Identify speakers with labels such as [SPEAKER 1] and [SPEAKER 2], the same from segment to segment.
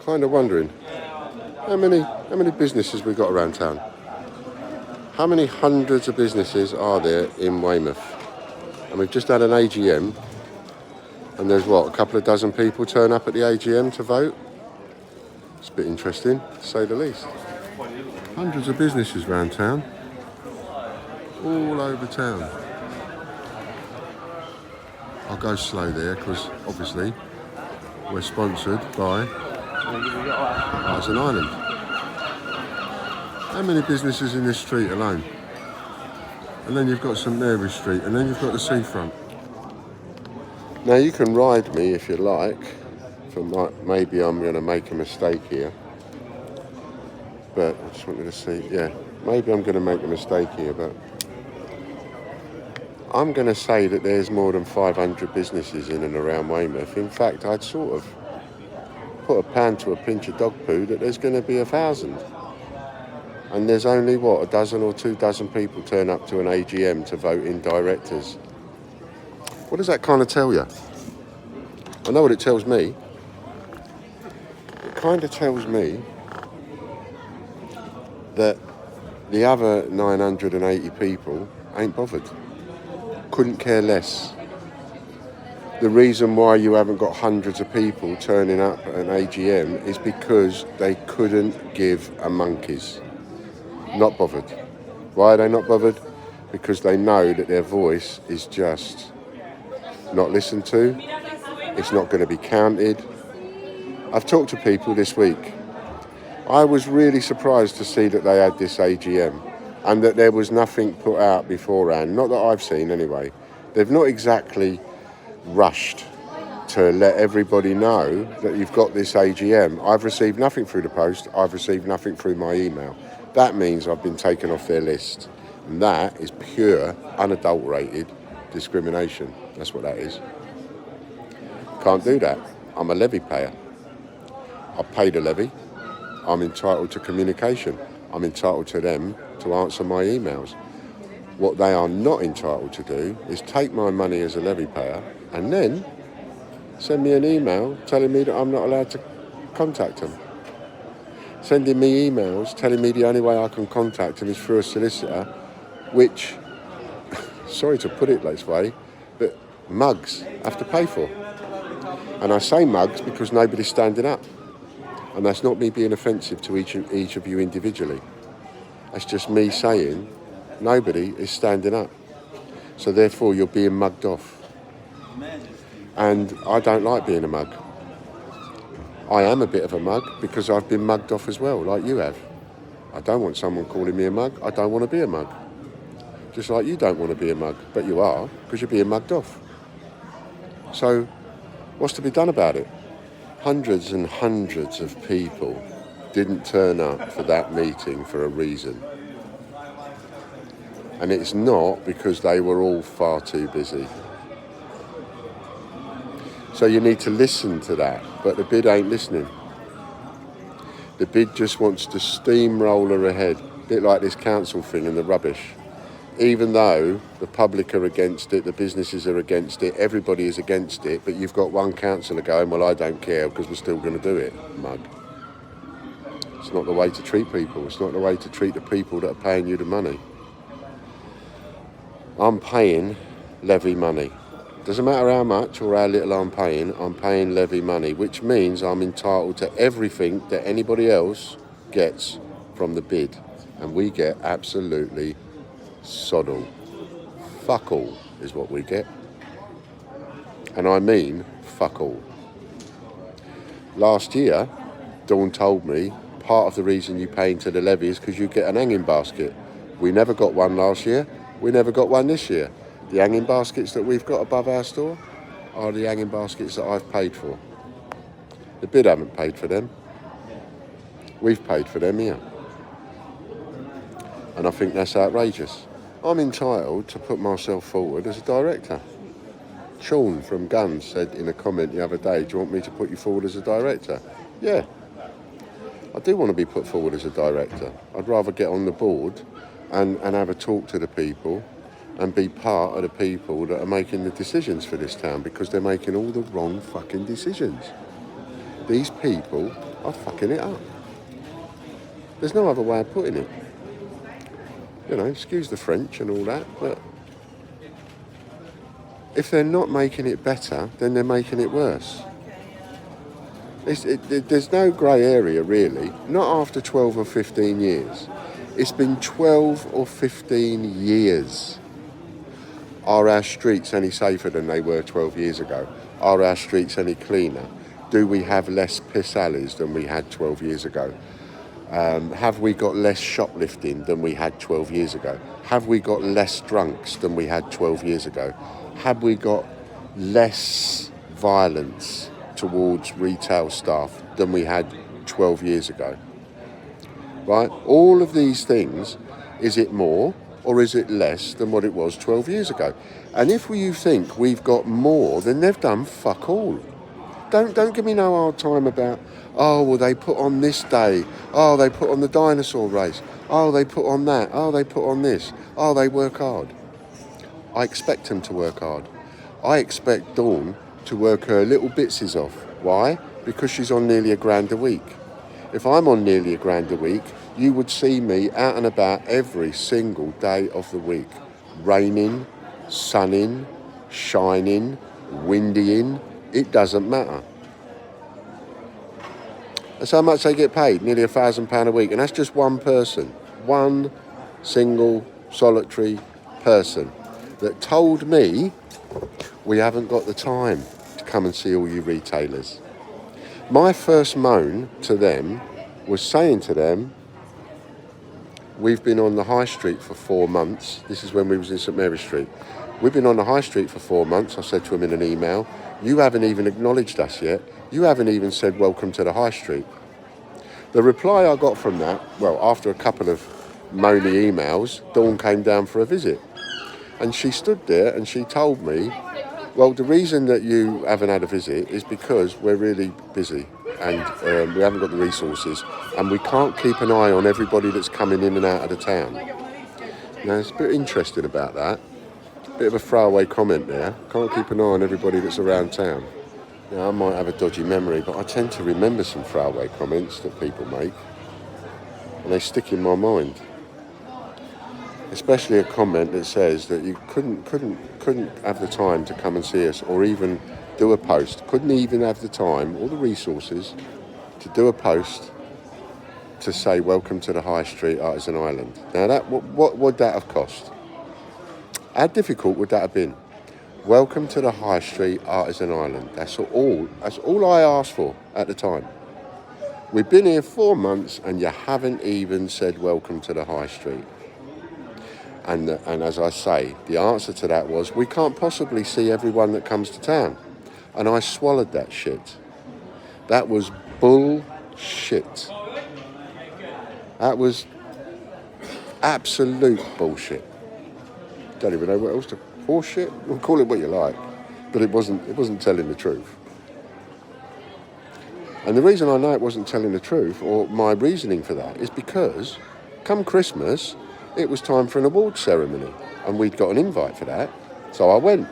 [SPEAKER 1] kind of wondering, how many businesses we got around town? How many hundreds of businesses are there in Weymouth? And we've just had an AGM, and there's a couple of dozen people turn up at the AGM to vote? It's a bit interesting, to say the least. Hundreds of businesses around town, all over town. I'll go slow there because obviously we're sponsored by Arts and Island. How many businesses in this street alone? And then you've got St Mary's Street, and then you've got the seafront. Now you can ride me if you like, maybe I'm going to make a mistake here. But I just wanted to see, maybe I'm going to make a mistake here, but I'm going to say that there's more than 500 businesses in and around Weymouth. In fact, I'd sort of put a pound to a pinch of dog poo that there's going to be 1,000. And there's only, a dozen or 2 dozen people turn up to an AGM to vote in directors. What does that kind of tell you? I know what it tells me. It kind of tells me that the other 980 people ain't bothered. Couldn't care less. The reason why you haven't got hundreds of people turning up at an AGM is because they couldn't give a monkey's. Not bothered. Why are they not bothered? Because they know that their voice is just not listened to. It's not going to be counted. I've talked to people this week. I was really surprised to see that they had this AGM and that there was nothing put out beforehand. Not that I've seen anyway. They've not exactly rushed to let everybody know that you've got this AGM. I've received nothing through the post. I've received nothing through my email. That means I've been taken off their list. And that is pure, unadulterated discrimination. That's what that is. Can't do that. I'm a levy payer. I paid a levy. I'm entitled to communication. I'm entitled to them to answer my emails. What they are not entitled to do is take my money as a levy payer and then send me an email telling me that I'm not allowed to contact them. Sending me emails telling me the only way I can contact them is through a solicitor, which, sorry to put it this way, but mugs have to pay for. And I say mugs because nobody's standing up. And that's not me being offensive to each of you individually. That's just me saying nobody is standing up. So therefore you're being mugged off. And I don't like being a mug. I am a bit of a mug because I've been mugged off as well, like you have. I don't want someone calling me a mug. I don't want to be a mug. Just like you don't want to be a mug, but you are because you're being mugged off. So what's to be done about it? Hundreds and hundreds of people didn't turn up for that meeting for a reason. And it's not because they were all far too busy. So you need to listen to that, but the bid ain't listening. The bid just wants to steamroll her ahead, a bit like this council thing and the rubbish. Even though the public are against it, the businesses are against it, everybody is against it, but you've got one councillor going, well, I don't care because we're still going to do it, mug. It's not the way to treat people. It's not the way to treat the people that are paying you the money. I'm paying levy money. Doesn't matter how much or how little I'm paying levy money, which means I'm entitled to everything that anybody else gets from the bid. And we get absolutely sod all. Fuck all is what we get. And I mean fuck all. Last year, Dawn told me part of the reason you pay into the levy is because you get an hanging basket. We never got one last year. We never got one this year. The hanging baskets that we've got above our store are the hanging baskets that I've paid for. The bid haven't paid for them. We've paid for them here. And I think that's outrageous. I'm entitled to put myself forward as a director. Sean from Guns said in a comment the other day, do you want me to put you forward as a director? Yeah. I do want to be put forward as a director. I'd rather get on the board and have a talk to the people and be part of the people that are making the decisions for this town because they're making all the wrong fucking decisions. these people are fucking it up. There's no other way of putting it. You know, excuse the French and all that, but if they're not making it better, then they're making it worse. There's no grey area, really. Not after 12 or 15 years. It's been 12 or 15 years. Are our streets any safer than they were 12 years ago? Are our streets any cleaner? Do we have less piss alleys than we had 12 years ago? Have we got less shoplifting than we had 12 years ago? Have we got less drunks than we had 12 years ago? Have we got less violence towards retail staff than we had 12 years ago? Right? All of these things, is it more or is it less than what it was 12 years ago? And if you think we've got more, then they've done fuck all. Don't give me no hard time about, oh, well, they put on this day. Oh, they put on the dinosaur race. Oh, they put on that. Oh, they put on this. Oh, they work hard. I expect them to work hard. I expect Dawn to work her little bitses off. Why? Because she's on nearly £1,000 a week. If I'm on nearly £1,000 a week, you would see me out and about every single day of the week. Raining, sunning, shining, windying, it doesn't matter. That's how much they get paid, nearly £1,000 a week. And that's just one person, one single solitary person that told me we haven't got the time to come and see all you retailers. My first moan to them was saying to them, we've been on the high street for 4 months. This is when we was in St Mary Street. We've been on the high street for 4 months. I said to him in an email, you haven't even acknowledged us yet. You haven't even said welcome to the high street. The reply I got from that, well, after a couple of moany emails, Dawn came down for a visit. And she stood there and she told me, well, the reason that you haven't had a visit is because we're really busy and we haven't got the resources and we can't keep an eye on everybody that's coming in and out of the town. Now, it's a bit interesting about that. Bit of a throwaway comment there. Can't keep an eye on everybody that's around town. Now, I might have a dodgy memory, but I tend to remember some throwaway comments that people make, and they stick in my mind. Especially a comment that says that you couldn't have the time to come and see us, or even do a post. Couldn't even have the time or the resources to do a post to say welcome to the High Street Artisan Island. Now, that what would that have cost? How difficult would that have been? Welcome to the High Street Artisan Island. That's all I asked for at the time. We've been here 4 months and you haven't even said welcome to the High Street. And as I say, the answer to that was, we can't possibly see everyone that comes to town. And I swallowed that shit. That was bullshit. That was absolute bullshit. Don't even know what else to... Horseshit? We'll call it what you like. But it wasn't telling the truth. And the reason I know it wasn't telling the truth, or my reasoning for that, is because come Christmas, it was time for an awards ceremony. And we'd got an invite for that. So I went.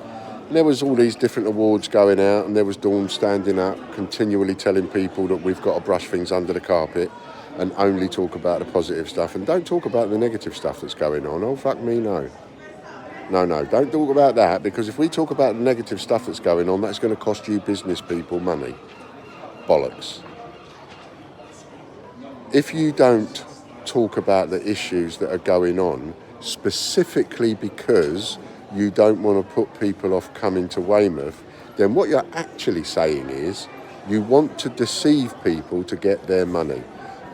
[SPEAKER 1] And there was all these different awards going out, and there was Dawn standing up, continually telling people that we've got to brush things under the carpet and only talk about the positive stuff and don't talk about the negative stuff that's going on. Oh, fuck me, no. No, don't talk about that, because if we talk about the negative stuff that's going on, that's going to cost you business people money. Bollocks. If you don't talk about the issues that are going on, specifically because you don't want to put people off coming to Weymouth, then what you're actually saying is you want to deceive people to get their money.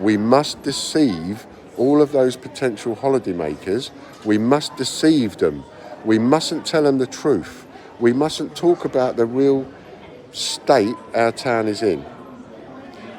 [SPEAKER 1] We must deceive all of those potential holidaymakers. We must deceive them. We mustn't tell them the truth. We mustn't talk about the real state our town is in.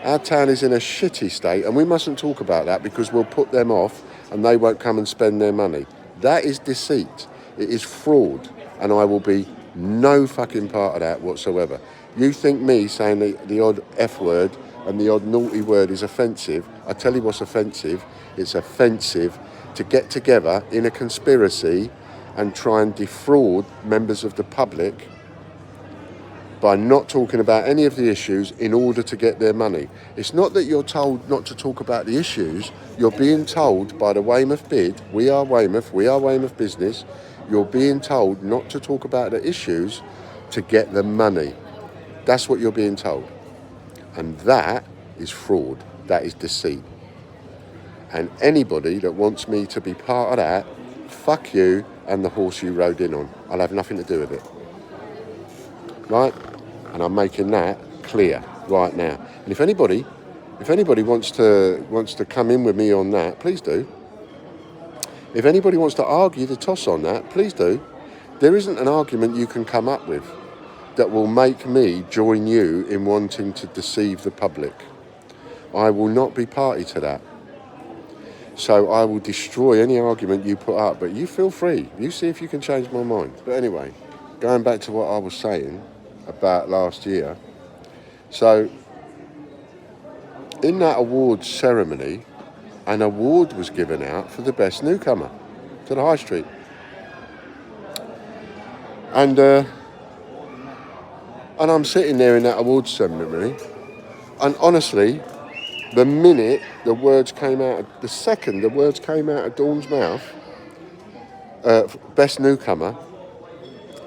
[SPEAKER 1] Our town is in a shitty state, and we mustn't talk about that because we'll put them off and they won't come and spend their money. That is deceit. It is fraud, and I will be no fucking part of that whatsoever. You think me saying the odd F word and the odd naughty word is offensive? I tell you what's offensive. It's offensive to get together in a conspiracy and try and defraud members of the public by not talking about any of the issues in order to get their money. It's not that you're told not to talk about the issues. You're being told by the Weymouth bid, we are Weymouth business, you're being told not to talk about the issues to get the money. That's what you're being told. And that is fraud. That is deceit. And anybody that wants me to be part of that, fuck you and the horse you rode in on. I'll have nothing to do with it. Right? And I'm making that clear right now. And if anybody wants to come in with me on that, please do. If anybody wants to argue the toss on that, please do. There isn't an argument you can come up with that will make me join you in wanting to deceive the public. I will not be party to that. So I will destroy any argument you put up, but you feel free. You see if you can change my mind. But anyway, going back to what I was saying about last year. So in that awards ceremony, an award was given out for the best newcomer to the high street. And I'm sitting there in that awards ceremony, and honestly, the minute the second the words came out of Dawn's mouth, best newcomer,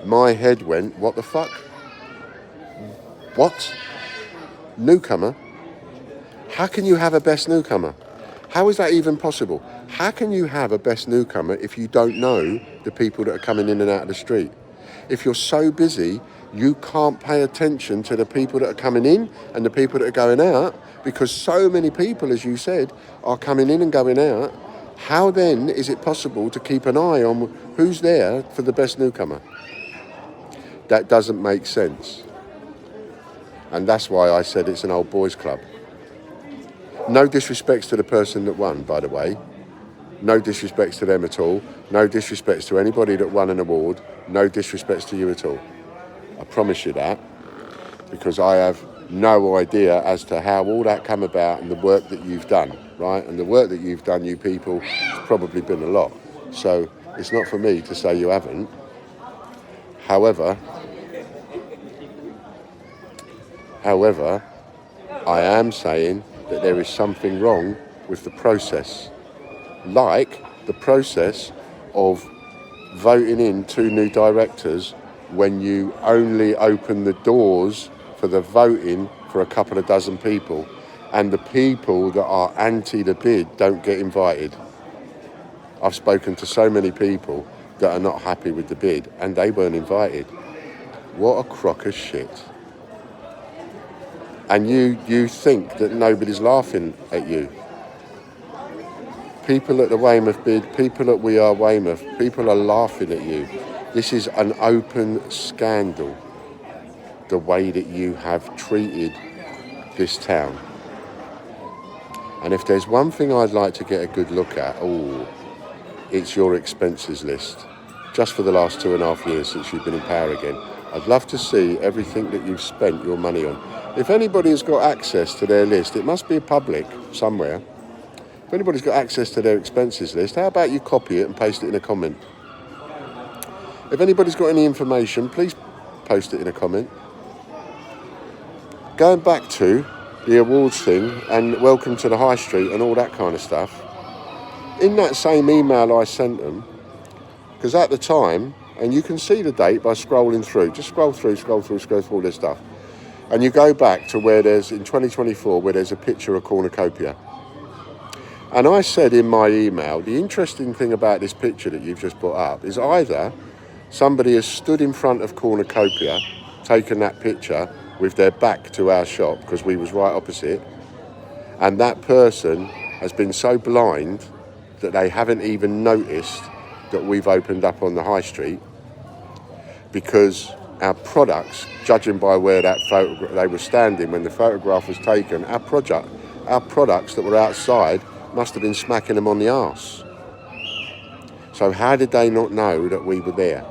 [SPEAKER 1] my head went, what the fuck? What? Newcomer? How can you have a best newcomer? How is that even possible? How can you have a best newcomer if you don't know the people that are coming in and out of the street? If you're so busy, you can't pay attention to the people that are coming in and the people that are going out, because so many people, as you said, are coming in and going out. How then is it possible to keep an eye on who's there for the best newcomer? That doesn't make sense. And that's why I said it's an old boys club. No disrespects to the person that won, by the way. No disrespects to them at all. No disrespects to anybody that won an award. No disrespects to you at all. I promise you that, because I have no idea as to how all that come about and the work that you've done, right? And the work that you've done, you people, has probably been a lot. So it's not for me to say you haven't. However, I am saying that there is something wrong with the process. Like the process of voting in 2 new directors when you only open the doors for the voting for a couple of dozen people, and the people that are anti the bid don't get invited. I've spoken to so many people that are not happy with the bid and they weren't invited. What a crock of shit. And you think that nobody's laughing at you. People at the Weymouth bid, people at We Are Weymouth, people are laughing at you. This is an open scandal, the way that you have treated this town. And if there's one thing I'd like to get a good look at, it's your expenses list. Just for the last 2.5 years since you've been in power again. I'd love to see everything that you've spent your money on. If anybody has got access to their list, it must be public somewhere. If anybody's got access to their expenses list, how about you copy it and paste it in a comment? If anybody's got any information, please post it in a comment. Going back to the awards thing and welcome to the high street and all that kind of stuff, in that same email I sent them, because at the time, and you can see the date by scrolling through, just scroll through all this stuff, and you go back to where there's, in 2024, where there's a picture of cornucopia. And I said in my email, the interesting thing about this picture that you've just put up is either somebody has stood in front of cornucopia, taken that picture with their back to our shop, because we was right opposite, and that person has been so blind that they haven't even noticed that we've opened up on the high street, because our products, judging by where that photograph they were standing when the photograph was taken, our products that were outside must have been smacking them on the arse. So how did they not know that we were there?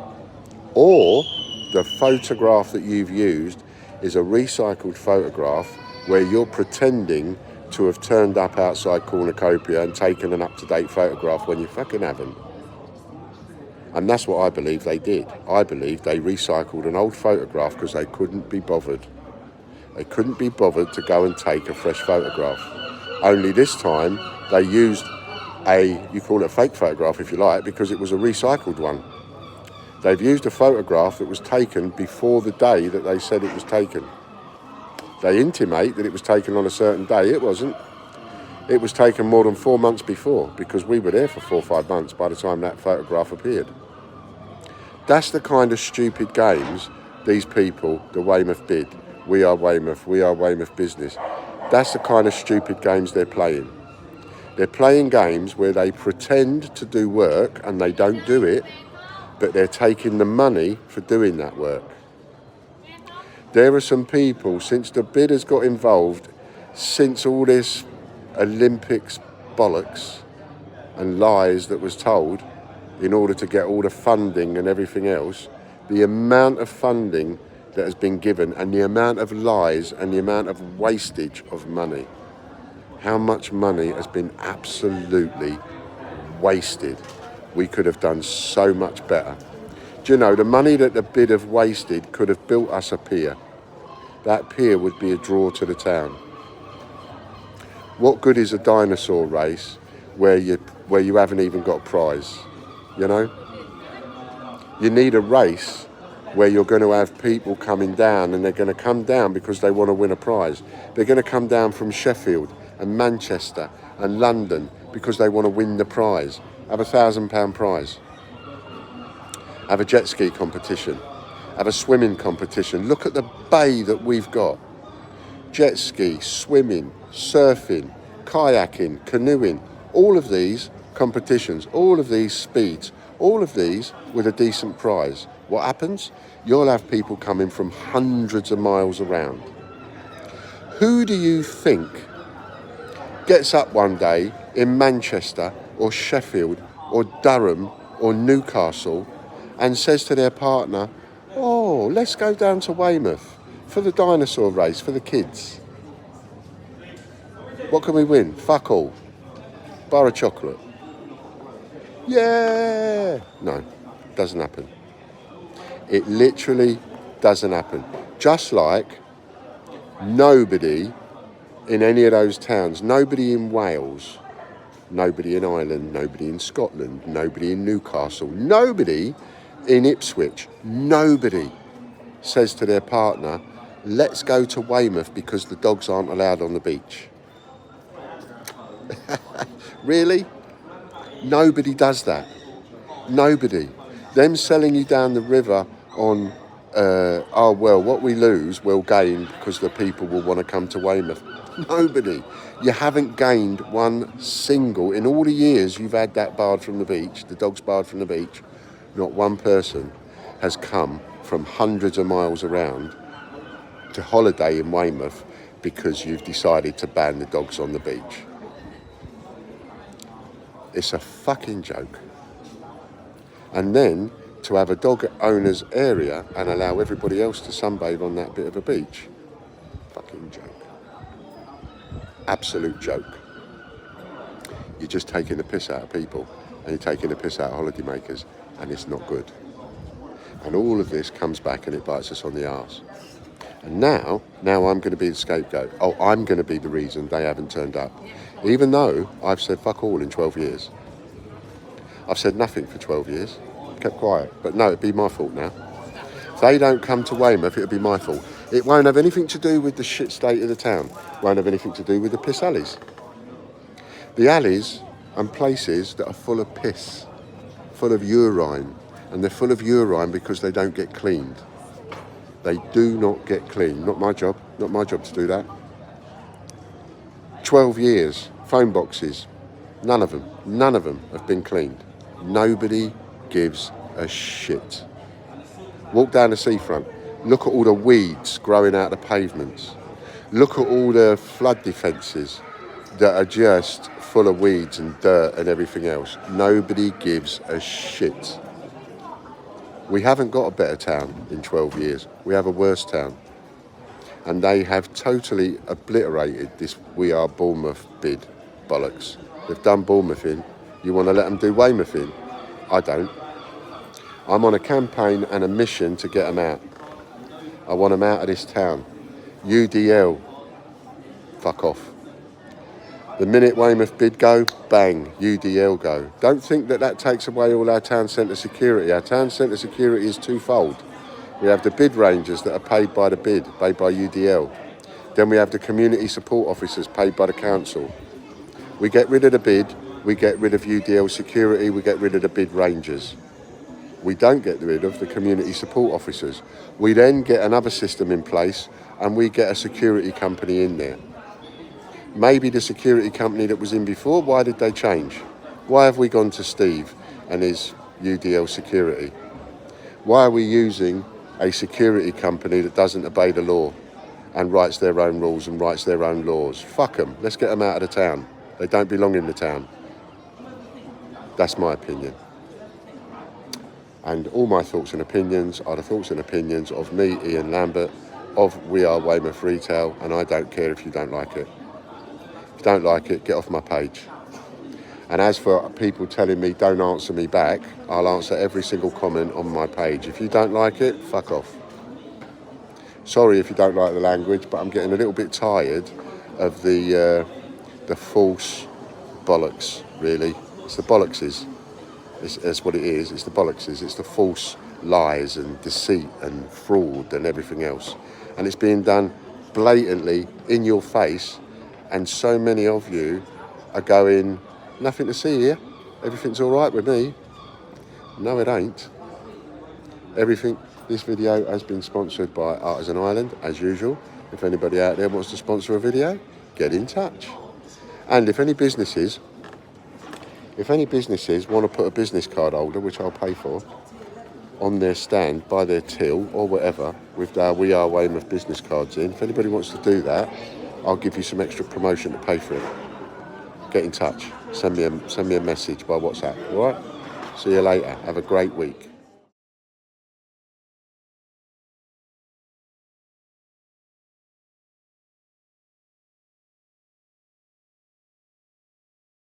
[SPEAKER 1] Or the photograph that you've used is a recycled photograph where you're pretending to have turned up outside cornucopia and taken an up-to-date photograph when you fucking haven't. And that's what I believe they did. I believe they recycled an old photograph because they couldn't be bothered. They couldn't be bothered to go and take a fresh photograph. Only this time they used you call it a fake photograph if you like, because it was a recycled one. They've used a photograph that was taken before the day that they said it was taken. They intimate that it was taken on a certain day. It wasn't. It was taken more than 4 months before, because we were there for 4 or 5 months by the time that photograph appeared. That's the kind of stupid games these people, the Weymouth bid, we are Weymouth business. That's the kind of stupid games they're playing. They're playing games where they pretend to do work and they don't do it, but they're taking the money for doing that work. There are some people, since the bid has got involved, since all this Olympics bollocks and lies that was told in order to get all the funding and everything else, the amount of funding that has been given and the amount of lies and the amount of wastage of money. How much money has been absolutely wasted. We could have done so much better. Do you know, the money that the bid have wasted could have built us a pier. That pier would be a draw to the town. What good is a dinosaur race where you haven't even got a prize, you know? You need a race where you're going to have people coming down, and they're going to come down because they want to win a prize. They're going to come down from Sheffield and Manchester and London because they want to win the prize. Have £1,000 prize. Have a jet ski competition. Have a swimming competition. Look at the bay that we've got. Jet ski, swimming, surfing, kayaking, canoeing, all of these competitions, all of these speeds, all of these with a decent prize. What happens? You'll have people coming from hundreds of miles around. Who do you think gets up one day in Manchester or Sheffield or Durham or Newcastle and says to their partner, "Oh, let's go down to Weymouth for the dinosaur race for the kids. What can we win? Fuck all. Bar of chocolate." Yeah. No, doesn't happen. It literally doesn't happen. Just like nobody in any of those towns, nobody in Wales, nobody in Ireland, nobody in Scotland, nobody in Newcastle, nobody in Ipswich, nobody says to their partner, "Let's go to Weymouth because the dogs aren't allowed on the beach." Really? Nobody does that. Nobody. Them selling you down the river on, what we lose, we'll gain because the people will want to come to Weymouth. Nobody. You haven't gained one single, in all the years you've had that barred from the beach, the dogs barred from the beach, not one person has come from hundreds of miles around to holiday in Weymouth because you've decided to ban the dogs on the beach. It's a fucking joke. And then to have a dog owner's area and allow everybody else to sunbathe on that bit of a beach. Fucking joke. Absolute joke. You're just taking the piss out of people, and you're taking the piss out of holidaymakers, and it's not good. And all of this comes back and it bites us on the arse. And now I'm going to be the scapegoat. Oh, I'm going to be the reason they haven't turned up. Even though I've said fuck all in 12 years. I've said nothing for 12 years. Kept quiet. But no, it'd be my fault now. If they don't come to Weymouth, it'll be my fault. It won't have anything to do with the shit state of the town. It won't have anything to do with the piss alleys. The alleys and places that are full of piss, full of urine. And they're full of urine because they don't get cleaned. They do not get cleaned. Not my job. Not my job to do that. 12 years. Phone boxes. None of them have been cleaned. Nobody gives a shit. Walk down the seafront. Look at all the weeds growing out the pavements. Look at all the flood defences that are just full of weeds and dirt and everything else. Nobody gives a shit. We haven't got a better town in 12 years. We have a worse town. And they have totally obliterated this We Are Bournemouth bid bollocks. They've done Bournemouth in. You want to let them do Weymouth in? I don't. I'm on a campaign and a mission to get them out. I want them out of this town. UDL, fuck off. The minute Weymouth bid go, bang, UDL go. Don't think that takes away all our town centre security. Our town centre security is twofold. We have the bid rangers that are paid by the bid, paid by UDL. Then we have the community support officers paid by the council. We get rid of the bid, we get rid of UDL security, we get rid of the bid rangers. We don't get rid of the community support officers. We then get another system in place and we get a security company in there. Maybe the security company that was in before, why did they change? Why have we gone to Steve and his UDL security? Why are we using a security company that doesn't obey the law and writes their own rules and writes their own laws? Fuck them. Let's get them out of the town. They don't belong in the town. That's my opinion. And all my thoughts and opinions are the thoughts and opinions of me, Ian Lambert, of We Are Weymouth Retail, and I don't care if you don't like it. If you don't like it, get off my page. And as for people telling me don't answer me back, I'll answer every single comment on my page. If you don't like it, fuck off. Sorry if you don't like the language, but I'm getting a little bit tired of the false bollocks, really. It's the bollockses. That's what it is. It's the bollockses. It's the false lies and deceit and fraud and everything else. And it's being done blatantly in your face. And so many of you are going, nothing to see here. Everything's all right with me. No, it ain't. This video has been sponsored by Artisan Island, as usual. If anybody out there wants to sponsor a video, get in touch. And if any businesses want to put a business card holder, which I'll pay for, on their stand, by their till or whatever, with our We Are Weymouth business cards in, if anybody wants to do that, I'll give you some extra promotion to pay for it. Get in touch. Send me a message by WhatsApp. All right? See you later. Have a great week.